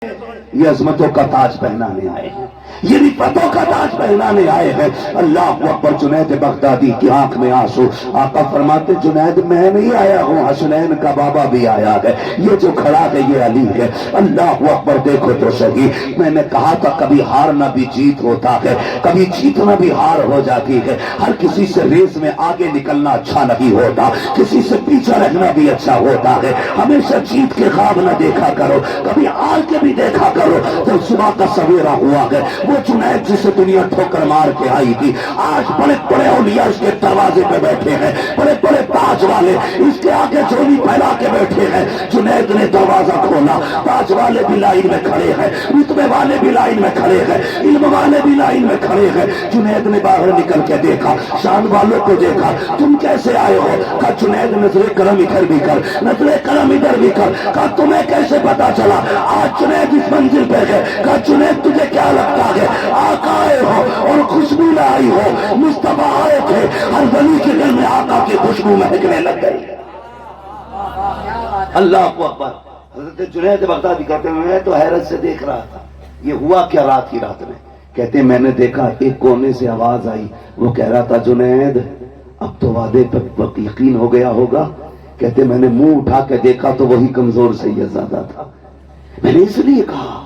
یہ عظمتوں کا تاج پہنانے آئے ہیں، یہ رفتوں کا تاج پہنانے آئے ہیں۔ اللہ اکبر۔ جنید بغدادی کی آنکھ میں آنسو۔ آقا فرماتے جنید میں نہیں آیا ہوں، حسنین کا بابا بھی آیا ہے، یہ جو کھڑا ہے یہ علی ہے۔ اللہ اکبر۔ دیکھو تو صحیح، میں نے کہا تھا کبھی ہارنا بھی جیت ہوتا ہے، کبھی جیتنا بھی ہار ہو جاتی ہے۔ ہر کسی سے ریس میں آگے نکلنا اچھا نہیں ہوتا، کسی سے پیچھے رہنا بھی اچھا ہوتا ہے۔ ہمیشہ جیت کے خواب نہ دیکھا کرو، کبھی ہار کے بھی دیکھا کرو۔ تو صبح کا سویرا ہوا ہے، وہ جنید جسے دنیا ٹھوکر مار کے آئی تھی، آج بڑے بڑے اولیاء اس کے دروازے پہ بیٹھے ہیں، بڑے بڑے تاج والے اس کے آگے جھولی پھیلا کے بیٹھے ہیں۔ جنید نے دروازہ کھولا، تاج والے بھی لائن میں کھڑے ہیں، رتبے والے بھی لائن میں کھڑے ہیں، علم والے بھی لائن میں کھڑے ہیں۔ جنید نے باہر نکل کے دیکھا، شان والوں کو دیکھا، تم کیسے آئے ہو؟ کہا جنید نظر کرم ادھر بھی کر، نظر کرم ادھر بھی کر۔ کہا تمہیں کیسے پتا چلا آج جنید اس منزل پہ ہے؟ کہا جنید تجھے کیا لگتا ہے آقا آئے ہو اور خوشبو لائی ہو؟ مصطفیٰ آئے تھے، ہر ولی کے دل میں آقا کی خوشبو مہکنے لگ گئی۔ اللہ اکبر۔ حضرت جنید بغدادی کہتے ہیں میں تو حیرت سے دیکھ رہا تھا، یہ ہوا کیا رات ہی رات میں؟ کہتے ہیں میں نے دیکھا ایک کونے سے آواز آئی، وہ کہہ رہا تھا جنید اب تو وعدے پر وقت یقین ہو گیا ہوگا۔ کہتے میں نے منہ اٹھا کے دیکھا تو وہی کمزور سید زادہ تھا۔ میں نے اس لیے کہا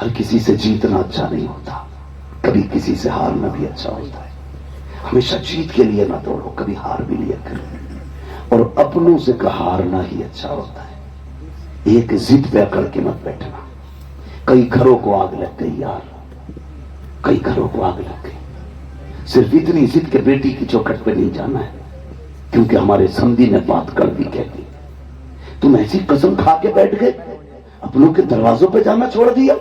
ہر کسی سے جیتنا اچھا نہیں ہوتا، کبھی کسی سے ہارنا بھی اچھا ہوتا ہے۔ ہمیشہ جیت کے لیے نہ دوڑو، کبھی ہار بھی لیا کرو، اور اپنوں سے ہارنا ہی اچھا ہوتا ہے۔ ایک ضد پہ اکڑ کے مت بیٹھنا۔ کئی گھروں کو آگ لگ گئی یار، کئی گھروں کو آگ لگ گئی، صرف اتنی ضد کے بیٹی کی چوکھٹ پہ نہیں جانا ہے، کیونکہ ہمارے سمدھی نے بات کر دی کہہ دی۔ تم ایسی قسم کھا کے بیٹھ گئے، اپنوں کے دروازوں پہ جانا چھوڑ دیا۔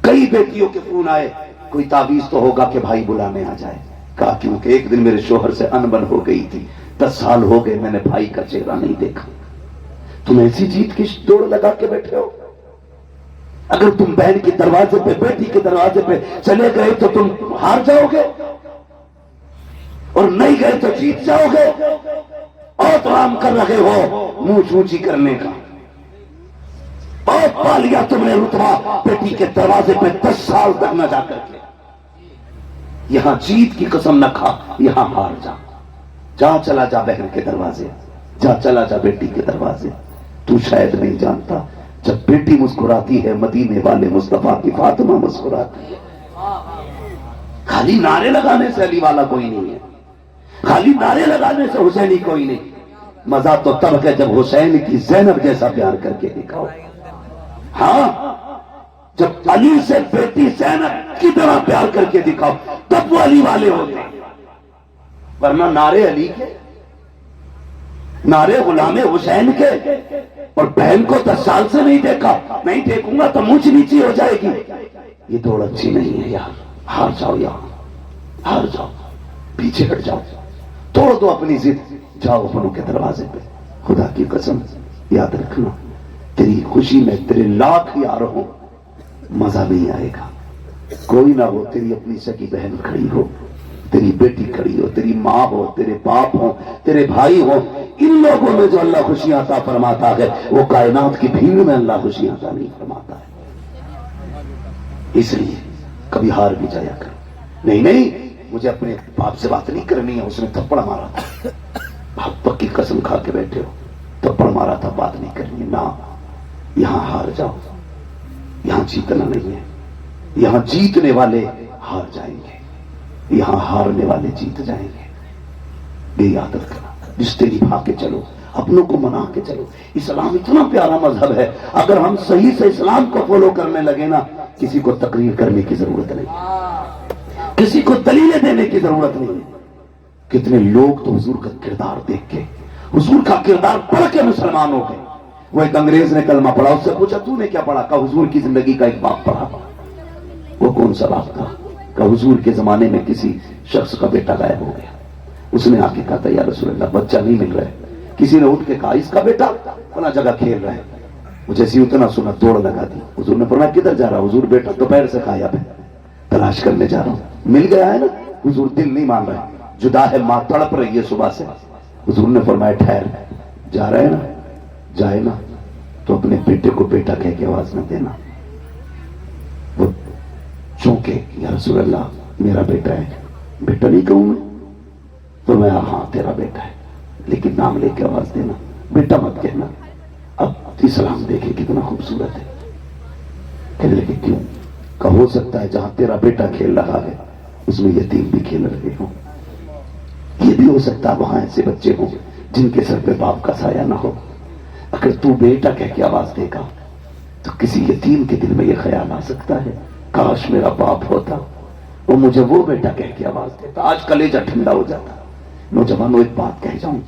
کئی بیٹیوں کے فون آئے کوئی تعویذ تو ہوگا کہ بھائی بلانے آ جائے۔ کہا کیونکہ ایک دن میرے شوہر سے انبن ہو گئی تھی، 10 سال ہو گئے میں نے بھائی کا چہرہ نہیں دیکھا۔ تم ایسی جیت کی دوڑ لگا کے بیٹھے ہو؟ اگر تم بہن کے دروازے پہ بیٹی کے دروازے پہ چلے گئے تو تم ہار جاؤ گے، اور نہیں گئے تو جیت جاؤ گے۔ اور تو عام کر رہے ہو منہ چونچی کرنے کا، اور پا لیا تم نے رتبہ بیٹی کے دروازے پہ 10 سال تک نہ جا کر کے۔ یہاں جیت کی قسم نہ کھا، یہاں ہار جا۔ جا چلا جا بہن کے دروازے، جا چلا جا بیٹی کے دروازے۔ تو شاید نہیں جانتا جب بیٹی مسکراتی ہے مدینے والے مصطفیٰ کی فاطمہ مسکراتی ہے۔ خالی نعرے لگانے سے علی والا کوئی نہیں ہے، خالی نعرے لگانے سے حسینی کوئی نہیں۔ مزہ تو تب ہے جب حسین کی زینب جیسا پیار کر کے دکھاؤ۔ ہاں جب علی سے بیٹی زینب کی طرح پیار کر کے دکھاؤ تب وہ علی والے ہوتے ہیں، ورنہ نعرے علی کے، نعرے غلام حسین کے، اور بہن کو 10 سال سے نہیں دیکھا، نہیں دیکھوں گا تو مجھ نیچی ہو جائے گی۔ یہ دوڑ اچھی نہیں ہے یار، ہار جاؤ یہاں، ہار جاؤ، پیچھے ہٹ جاؤ، توڑ دو اپنی ضد، جاؤ اپنوں کے دروازے پہ۔ خدا کی قسم یاد رکھنا تیری خوشی میں تیرے لاکھ یار ہوں مزہ نہیں آئے گا۔ کوئی نہ ہو، تیری اپنی سکی بہن کھڑی ہو، تیری بیٹی کھڑی ہو، تیری ماں ہو، تیرے باپ ہو، تیرے بھائی ہو، ان لوگوں میں جو اللہ خوشیاں عطا فرماتا ہے وہ کائنات کی بھیڑ میں اللہ خوشیاں عطا نہیں فرماتا ہے۔ اس لیے کبھی ہار بھی جایا کر۔ نہیں مجھے اپنے باپ سے بات نہیں کرنی ہے، اس نے تھپڑ مارا تھا، باپ کی قسم کھا کے بیٹھے ہو، تھپڑ مارا تھا، بات نہیں کرنی۔ نہ، یہاں ہار جاؤ، یہاں جیتنا نہیں ہے، یہاں جیتنے والے ہار جائیں گے، یہاں ہارنے والے جیت جائیں گے۔ یہ یاد رکھنا، رشتے نبھا کے چلو، اپنوں کو منا کے چلو۔ اسلام اتنا پیارا مذہب ہے، اگر ہم صحیح سے اسلام کو فالو کرنے لگے نا، کسی کو تقریر کرنے کی ضرورت نہیں، کسی کو دلیلیں دینے کی ضرورت نہیں۔ کتنے لوگ تو حضور کا کردار دیکھ کے، حضور کا کردار پڑھ کے مسلمان ہو گئے۔ وہ ایک انگریز نے کلمہ پڑھا، اس سے پوچھا تو نے کیا پڑھا؟ کہا حضور کی زندگی کا ایک باب پڑھا۔ وہ کون سا باب تھا؟ کہ حضور کے زمانے میں کسی شخص کا بیٹا غائب ہو گیا، اس نے آ کے کہا تھا یا رسول اللہ بچہ نہیں مل رہا ہے۔ کسی نے اٹھ کے کہا اس کا بیٹا فلاں جگہ کھیل رہا ہے۔ وہ جیسے اتنا سنا دوڑ لگا دی۔ حضور نے فرمایا کدھر جا رہا؟ حضور بیٹا دوپہر سے غائب ہے، تلاش کرنے جا رہا ہوں۔ مل گیا ہے نا؟ حضور دل نہیں مان رہا، جدا ہے ماں تڑپ رہی ہے صبح سے۔ حضور نے فرمایا ٹھہر، جا رہا ہے نا، جائے نا، تو اپنے بیٹے کو بیٹا کہہ کے آواز نہ دینا. وہ چونکے یا رسول اللہ میرا بیٹا ہے. بیٹا نہیں کہوں میں تو میں ہاں تیرا بیٹا ہے لیکن نام لے کے آواز دینا, بیٹا مت کہنا. اب اسلام دیکھے کتنا خوبصورت ہے. کہنے لگے کیوں؟ کہ ہو سکتا ہے جہاں تیرا بیٹا کھیل رہا ہے اس میں یتیم بھی کھیل رہے ہوں. یہ بھی ہو سکتا ہے وہاں ایسے بچے ہوں جن کے سر پہ باپ کا سایہ نہ ہو. اگر تو بیٹا کہہ کے آواز دے گا تو کسی یتیم کے دل میں یہ خیال آ سکتا ہے کاش میرا باپ ہوتا, وہ مجھے وہ بیٹا کہہ کے آواز دیتا, آج کلیجہ ٹھنڈا ہو جاتا. نوجوانوں ایک بات کہہ جاؤں,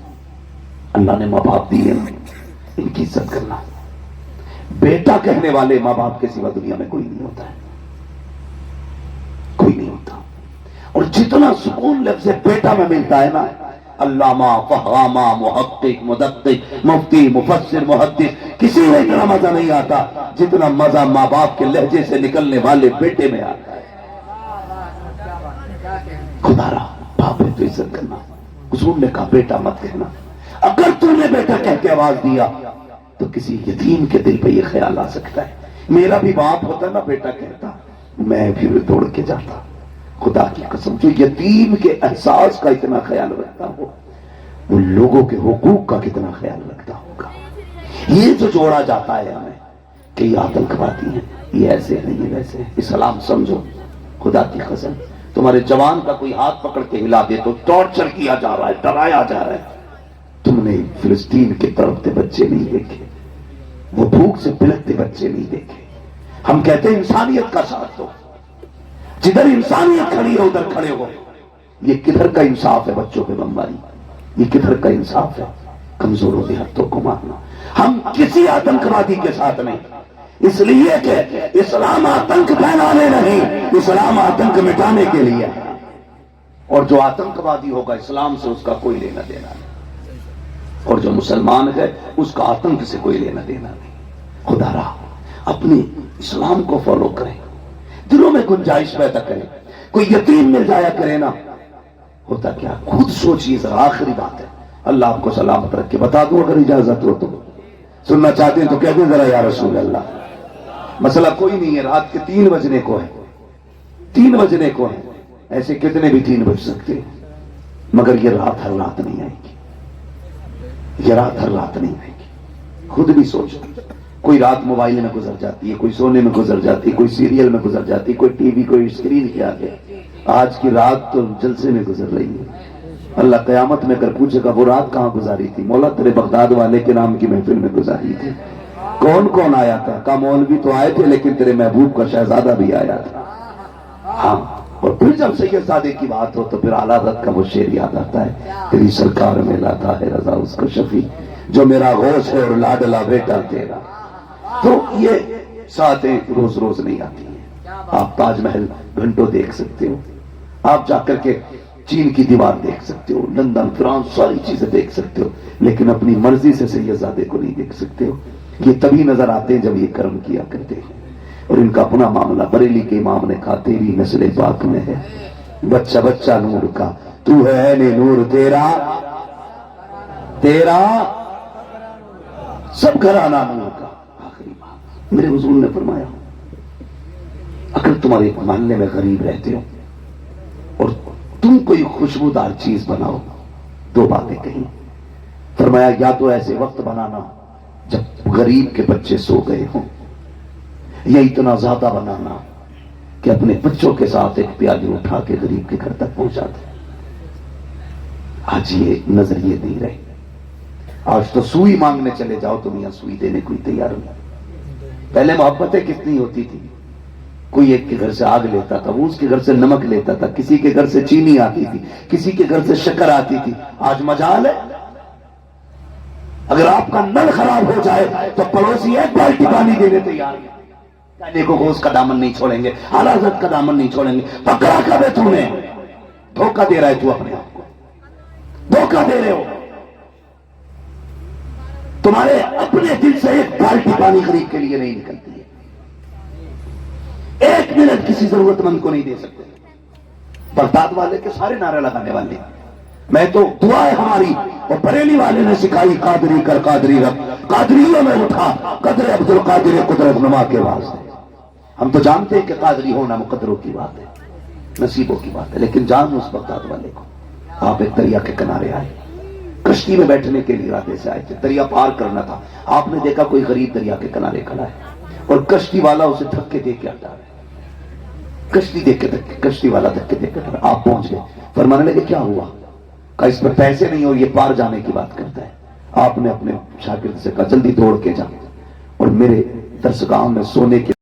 اللہ نے ماں باپ دیے نا, ان کی عزت کرنا. بیٹا کہنے والے ماں باپ کے سوا دنیا میں کوئی نہیں ہوتا ہے, کوئی نہیں ہوتا. اور جتنا سکون لفظ بیٹا میں ملتا ہے نا, علامہ, فہامہ, محقق, مدقق, مفتی, مفسر, محدث, کسی میں اتنا مزہ نہیں آتا جتنا مزہ ماں باپ کے لہجے سے نکلنے والے بیٹے میں آتا ہے. خدا را باپ ہے تو عزت کرنا. حضور نے کہا بیٹا مت کہنا. اگر تم نے بیٹا کہہ کے آواز دیا تو کسی یتیم کے دل پہ یہ خیال آ سکتا ہے میرا بھی باپ ہوتا نا بیٹا کہتا, میں بھی دوڑ کے جاتا. خدا کی قسم جو یتیم کے احساس کا اتنا خیال رکھتا ہو وہ لوگوں کے حقوق کا کتنا خیال رکھتا ہوگا. یہ جو جوڑا جاتا ہے ہمیں کہ یہ آتنکوادی ہیں, یہ ایسے ہیں, یہ ویسے ہیں, اسلام سمجھو. خدا کی قسم تمہارے جوان کا کوئی ہاتھ پکڑ کے ہلا دے تو ٹارچر کیا جا رہا ہے, ڈرایا جا رہا ہے. تم نے فلسطین کے تڑپتے بچے نہیں دیکھے, وہ بھوک سے بلکتے بچے نہیں دیکھے. ہم کہتے ہیں انسانیت کا ساتھ دو, جدھر انسانیت کھڑی ہے ادھر کھڑے ہو. یہ کدھر کا انصاف ہے بچوں پہ بمباری, یہ کدھر کا انصاف ہے کمزوروں کے ہاتھوں کو مارنا. ہم کسی آتنکوادی کے ساتھ نہیں, اس لیے کہ اسلام آتنک پھیلانے نہیں, اسلام آتنک مٹانے کے لیے. اور جو آتنکوادی ہوگا اسلام سے اس کا کوئی لینا دینا نہیں, اور جو مسلمان ہے اس کا آتنک سے کوئی لینا دینا نہیں. خدا را اپنے اسلام کو فالو کریں, دلوں میں گنجائش پیدا کریں. کوئی یتیم مل جایا کرے نا, ہوتا کیا خود سوچیے ذرا. آخری بات ہے, اللہ آپ کو سلامت رکھ کے. بتا دوں اگر اجازت ہو تو, سننا چاہتے ہیں تو کہہ دیں ذرا یا رسول اللہ. مسئلہ کوئی نہیں ہے, رات کے 3 بجنے کو ہے, 3 بجنے کو ہے. ایسے کتنے بھی 3 بج سکتے ہیں, مگر یہ رات ہر رات نہیں آئے گی, یہ رات ہر رات نہیں آئے گی. خود بھی سوچو, کوئی رات موبائل میں گزر جاتی ہے, کوئی سونے میں گزر جاتی ہے, کوئی سیریل میں گزر جاتی ہے, کوئی ٹی وی, کوئی اسکرین کے آگے. آج کی رات تو جلسے میں گزر رہی ہے. اللہ قیامت میں کر پوچھے گا وہ رات کہاں گزاری تھی؟ مولا تیرے بغداد والے کے نام کی محفل میں گزاری تھی. کون کون آیا تھا؟ کا مولوی تو آئے تھے لیکن تیرے محبوب کا شہزادہ بھی آیا تھا. ہاں, اور پھر جب سید زادے کی بات ہو تو پھر اعلیٰ حضرت کا وہ شعر یاد آتا ہے, تیری سرکار میں لاتا ہے رضا اس کو شفیع, جو میرا غوث ہے اور لاڈلا بیٹا تیرا. تو یہ ساتیں روز روز نہیں آتی ہیں. آپ تاج محل گھنٹوں دیکھ سکتے ہو, آپ جا کر کے چین کی دیوار دیکھ سکتے ہو, لندن, فرانس, ساری چیزیں دیکھ سکتے ہو, لیکن اپنی مرضی سے سید زادے کو نہیں دیکھ سکتے ہو. یہ تبھی نظر آتے ہیں جب یہ کرم کیا کرتے ہیں. اور ان کا اپنا معاملہ, بریلی کے امام نے کہا تیری نسل پاک میں ہے بچہ بچہ نور کا, تو ہے نور تیرا, تیرا سب گھرانہ نور کا. آخری بات میرے حضور نے فرمایا, اگر تمہارے محلے میں غریب رہتے ہو اور تم کوئی خوشبودار چیز بناؤ, 2 باتیں کہیں. فرمایا یا تو ایسے وقت بنانا جب غریب کے بچے سو گئے ہوں, یا اتنا زیادہ بنانا کہ اپنے بچوں کے ساتھ ایک پیالی اٹھا کے غریب کے گھر تک پہنچا دے. آج یہ نظریے نہیں رہے. آج تو سوئی مانگنے چلے جاؤ تو میاں سوئی دینے کوئی تیار نہیں. پہلے محبتیں کتنی ہوتی تھی, کوئی ایک کے گھر سے آگ لیتا تھا, وہ اس کے گھر سے نمک لیتا تھا, کسی کے گھر سے چینی آتی تھی, کسی کے گھر سے شکر آتی تھی. آج مجال ہے, اگر آپ کا نل خراب ہو جائے تو پڑوسی 1 بالٹی پانی دینے تیار ہے. کہنے کو اس کا دامن نہیں چھوڑیں گے, اعلیٰ حضرت کا دامن نہیں چھوڑیں گے. پکڑا کب ہے تو نے, دھوکہ دے رہا ہے تو اپنے آپ کو, دھوکہ دے رہے ہو. تمہارے اپنے دل سے 1 بالٹی پانی خرید کے لیے نہیں نکلتی ہے, 1 منٹ کسی ضرورت مند کو نہیں دے سکتے. بغداد والے کے سارے نعرے لگانے والے, میں تو دعا ہے ہماری, اور بریلی والے نے سکھائی قادری کر قادری رکھ, قادریوں میں اٹھا قدر عبد القادر قدرت نما کے واسطے. ہم تو جانتے ہیں کہ قادری ہونا مقدروں کی بات ہے، نصیبوں کی بات ہے، لیکن جان اس بغداد والے کو. آپ ایک دریا کے کنارے آئے، کشتی میں بیٹھنے کے لیے ارادے سے آئے تھے، دریا پار کرنا تھا. آپ نے دیکھا کوئی غریب دریا کے کنارے کھڑا ہے اور کشتی والا اسے دھکے دے کے ہٹا رہا ہے. کشتی والا دھکے دے کے ہٹا رہا. آپ پہنچ گئے، فرمانے لگے کیا ہوا؟ کہا اس پر پیسے نہیں اور یہ پار جانے کی بات کرتا ہے. آپ نے اپنے شاگرد سے کہا جلدی دوڑ کے جا اور میرے درسگاہ میں سونے کے